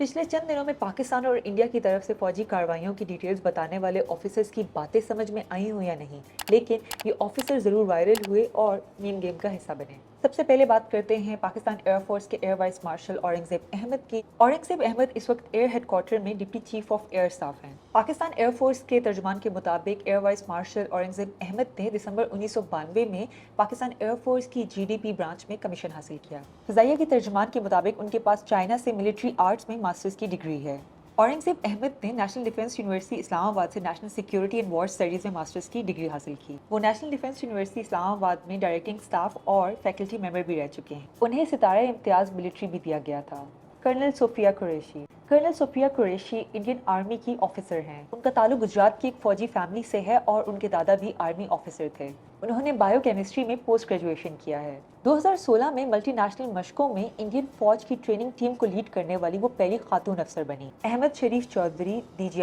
पिछले चंद दिनों में पाकिस्तान और इंडिया की तरफ से फौजी कार्रवाइयों की डिटेल्स बताने वाले ऑफिसर्स की बातें समझ में आई हो या नहीं, लेकिन ये ऑफिसर जरूर वायरल हुए और मीम गेम का हिस्सा बने। सबसे पहले बात करते हैं पाकिस्तान एयरफोर्स के air vice marshal Aurangzeb Ahmed की। औरंगजेब अहमद इस वक्त एयर हेडक्वार्टर में deputy chief of air staff हैं। पाकिस्तान एयरफोर्स के तर्जुमान के मुताबिक air vice marshal Aurangzeb Ahmed ने दिसंबर 1992 में पाकिस्तान एयरफोर्स की जीडीपी ब्रांच में कमीशन हासिल किया। फजाइया के तर्जुमान के मुताबिक उनके पास चाइना से मिलिट्री आर्ट्स में मास्टर्स की डिग्री है। औरंगजेब अहमद ने नेशनल डिफेंस यूनिवर्सिटी इस्लामाबाद से national security and war studies में मास्टर्स की डिग्री हासिल की। वो नेशनल डिफेंस यूनिवर्सिटी इस्लामाबाद में डायरेक्टिंग स्टाफ और फैकल्टी मेंबर भी रह चुके हैं। उन्हें सितारा इम्तियाज मिलिट्री भी दिया गया था। Colonel Sofia Qureshi. Colonel Sofia Qureshi Indian army की ऑफिसर हैं। उनका ताल्लुक गुजरात की एक फौजी फैमिली से है और उनके दादा भी आर्मी ऑफिसर थे। उन्होंने बायोकेमिस्ट्री में पोस्ट ग्रेजुएशन किया है। 2016 में मल्टीनेशनल मशकों में इंडियन फौज की ट्रेनिंग टीम को लीड करने वाली वो पहली खातून अफसर बनी। अहमद शरीफ चौधरी, DG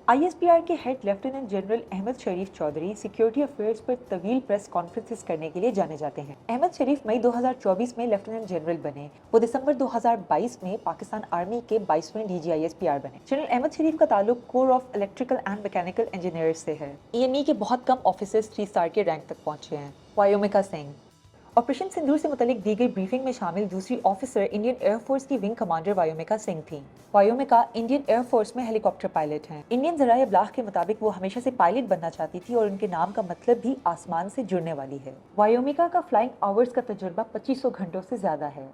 ISPR के हेड लेफ्टिनेंट जनरल अहमद शरीफ चौधरी सिक्योरिटी अफेयर्स पर तवील प्रेस कॉन्फ्रेंसेस करने के लिए जाने जाते हैं। अहमद शरीफ मई 2024 में लेफ्टिनेंट जनरल बने। वो दिसंबर 2022 में पाकिस्तान आर्मी के 22वें DG ISPR बने। जनरल अहमद शरीफ का ताल्लुक core of electrical and mechanical engineers से है। EME के बहुत कम ऑफिसर्स 3 स्टार के रैंक तक पहुंचे हैं। वायोमिका सिंह। ऑपरेशन सिंदूर से मुतलिक दी गई ब्रीफिंग में शामिल दूसरी ऑफिसर इंडियन एयरफोर्स की विंग कमांडर वायोमिका सिंह थी। वायोमिका इंडियन एयरफोर्स में हेलीकॉप्टर पायलट हैं। इंडियन ज़राए इब्लाग के मुताबिक वो हमेशा से पायलट बनना चाहती थी और उनके नाम का मतलब भी आसमान से जुड़ने वाली है। वायोमिका का फ्लाइंग आवर्स का तजुर्बा 2500 घंटों से ज्यादा है।